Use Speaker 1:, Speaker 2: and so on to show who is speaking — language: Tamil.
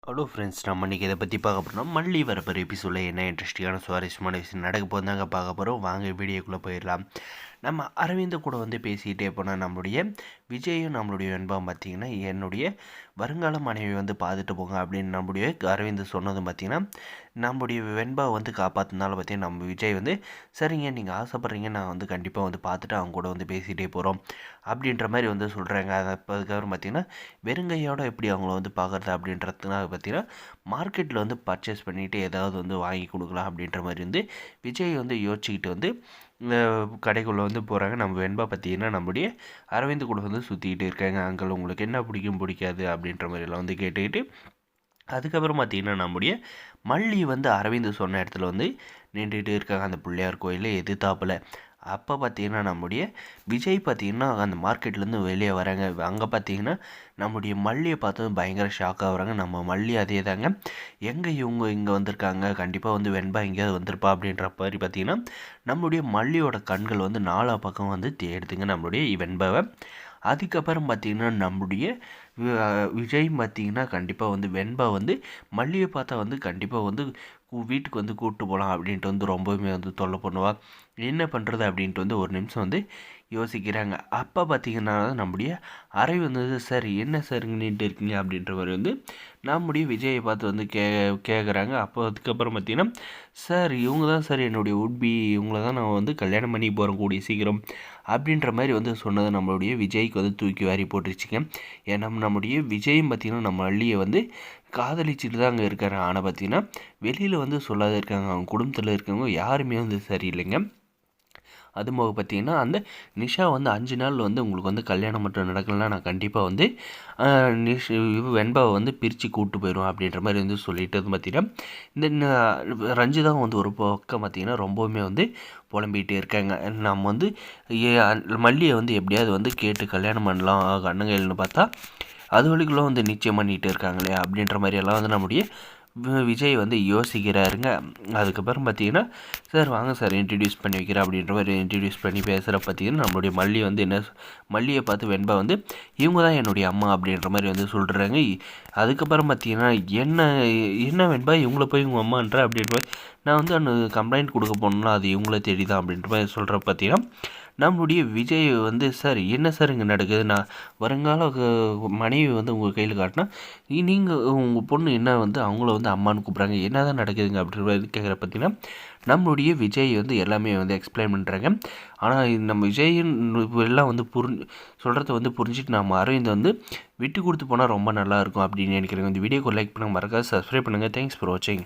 Speaker 1: ஹலோ ஃப்ரெண்ட்ஸ், நம்ம இன்றைக்கி இதை பற்றி பார்க்க போகிறோம். மல்லி வரப்போகிற எபிசோடில் என்ன இன்ட்ரெஸ்டிங்கான சுவாரஸ்யமான விஷயம் நடக்க போது தாங்க பார்க்க போகிறோம். வாங்க வீடியோக்குள்ளே போயிடலாம். நம்ம அரவிந்த் கூட பேசிக்கிட்டே போனால் நம்மளுடைய விஜயும் நம்மளுடைய வெண்பாவும் பார்த்திங்கன்னா, என்னுடைய வருங்கால மனைவி பார்த்துட்டு போங்க அப்படின்னு நம்முடைய அரவிந்த் சொன்னதும் பார்த்திங்கன்னா, நம்முடைய வெண்பாவை காப்பாற்றினால பார்த்திங்கன்னா நம்ம விஜய் சரிங்க, நீங்கள் ஆசைப்பட்றீங்க, நான் கண்டிப்பாக பார்த்துட்டு அவங்க கூட பேசிகிட்டே போகிறோம் அப்படின்ற மாதிரி சொல்கிறாங்க. அதுக்கப்புறம் பார்த்திங்கன்னா, வெறுங்கையோடு எப்படி அவங்கள பார்க்குறது அப்படின்றதுனால பார்த்திங்கன்னா, மார்க்கெட்டில் பர்ச்சேஸ் பண்ணிவிட்டு ஏதாவது வாங்கி கொடுக்கலாம் அப்படின்ற மாதிரி விஜய் யோசிச்சுக்கிட்டு கடைக்குள்ளே போகிறாங்க. நம்ம வெண்பா பார்த்திங்கன்னா நம்முடைய அரவிந்த் கூட சுற்றிக்கிட்டு இருக்காங்க. அங்கிள் உங்களுக்கு என்ன பிடிக்கும் பிடிக்காது அப்படின்ற மாதிரிலாம் கேட்டுக்கிட்டு, அதுக்கப்புறம் பார்த்திங்கன்னா நம்முடைய மல்லி அரவிந்த் சொன்ன இடத்துல நின்றுட்டு இருக்காங்க, அந்த பிள்ளையார் கோயில் எதிர்த்தாப்பில். அப்போ பார்த்திங்கன்னா நம்முடைய விஜய் பார்த்திங்கன்னா அந்த மார்க்கெட்லேருந்து வெளியே வராங்க. அங்கே பார்த்திங்கன்னா நம்முடைய மல்லியை பார்த்து பயங்கர ஷாக்காக வராங்க. நம்ம மல்லி அதே தாங்க, எங்கே இவங்க இங்கே வந்திருக்காங்க, கண்டிப்பாக வெண்பா எங்கேயாவது வந்திருப்பா அப்படின்ற மாதிரி பார்த்திங்கன்னா நம்மளுடைய மல்லியோட கண்கள் நாலா பக்கம் தேடுதுங்க நம்மளுடைய வெண்பாவை. அதுக்கப்புறம் பார்த்திங்கன்னா நம்முடைய விஜய் பார்த்திங்கன்னா கண்டிப்பாக வெண்பா மல்லியை பார்த்தா கண்டிப்பாக வீட்டுக்கு கூப்பிட்டு போகலாம் அப்படின்ட்டு ரொம்பவுமே தொல்லை பண்ணுவா. என்ன பண்ணுறது அப்படின்ட்டு ஒரு நிமிஷம் யோசிக்கிறாங்க. அப்போ பார்த்திங்கன்னா நம்முடைய அறை சார் என்ன சார் நின்றுட்டு இருக்கீங்க அப்படின்ற மாதிரி நம்முடைய விஜயை பார்த்து கேட்குறாங்க. அப்போ அதுக்கப்புறம் பார்த்திங்கன்னா, சார் இவங்க தான் சார் என்னுடைய உட்பி, இவங்கள தான் நான் கல்யாணம் பண்ணி போகிறேன் கூடிய சீக்கிரம் அப்படின்ற மாதிரி சொன்னதை நம்மளுடைய விஜய்க்கு தூக்கி வாரி போட்டுருச்சுங்க. ஏன்னா நம்முடைய விஜயும் பார்த்திங்கன்னா நம்ம அள்ளியை காதலிச்சுட்டு தான் அங்கே இருக்காரு. ஆனால் பார்த்திங்கன்னா வெளியில் சொல்லாத இருக்காங்க. அவங்க குடும்பத்தில் இருக்கவங்க யாருமே சரியில்லைங்க. அது போக பார்த்திங்கன்னா அந்த நிஷா 5 நாள் உங்களுக்கு கல்யாணம் மட்டும் நடக்கலைன்னா நான் கண்டிப்பாக வெண்பாவை பிரித்து கூப்பிட்டு போயிடுவோம் அப்படின்ற மாதிரி சொல்லிட்டு பார்த்திங்கன்னா, இந்த ரஞ்சிதா ஒரு பக்கம் பார்த்திங்கன்னா ரொம்பவுமே புலம்பிகிட்டே இருக்காங்க. நம்ம மல்லியை எப்படியாவது கேட்டு கல்யாணம் பண்ணலாம் கண்ணங்கையில்னு பார்த்தா, அது வரைக்குள்ளே நிச்சயம் பண்ணிகிட்டு இருக்காங்களே அப்படின்ற மாதிரியெல்லாம் நம்முடைய விஜய் யோசிக்கிறாருங்க. அதுக்கப்புறம் பார்த்திங்கன்னா, சார் வாங்க சார் இன்ட்ரடியூஸ் பண்ணி வைக்கிறேன் அப்படின்ற மாதிரி இன்ட்ரடியூஸ் பண்ணி பேசுகிற பார்த்திங்கன்னா நம்மளுடைய மல்லி என்ன மல்லியை பார்த்து வெண்பா இவங்க தான் என்னுடைய அம்மா அப்படின்ற மாதிரி சொல்கிறாங்க. அதுக்கப்புறம் பார்த்திங்கன்னா, என்ன என்ன வெண்பா இவங்கள போய் உங்கள் அம்மான்ற அப்படின்ற மாதிரி நான் அந்த கம்ப்ளைண்ட் கொடுக்க போனோம்னா அது இவங்கள தேடி தான் அப்படின்ற மாதிரி சொல்கிற பார்த்திங்கன்னா, நம்மளுடைய விஜய் சார் என்ன சார் இங்கே நடக்குது, நான் வருங்கால மனைவி உங்கள் கையில் காட்டினா நீங்கள் உங்கள் பொண்ணு என்ன அவங்கள அம்மான்னு கூப்பிட்றாங்க, என்ன தான் நடக்குதுங்க அப்படின்ற மாதிரி கேட்குற பார்த்திங்கன்னா, நம்மளுடைய விஜய் எல்லாமே எக்ஸ்பிளைன் பண்ணுறாங்க. ஆனால் நம்ம விஜயின் எல்லாம் சொல்கிறத புரிஞ்சுட்டு நம்ம அரவிந்த் விட்டு கொடுத்து போனால் ரொம்ப நல்லாயிருக்கும் அப்படின்னு நினைக்கிறேங்க. இந்த வீடியோக்கு லைக் பண்ணுங்கள், மறக்காது சப்ஸ்கிரைப் பண்ணுங்கள். தேங்க்ஸ் ஃபார் வாட்சிங்.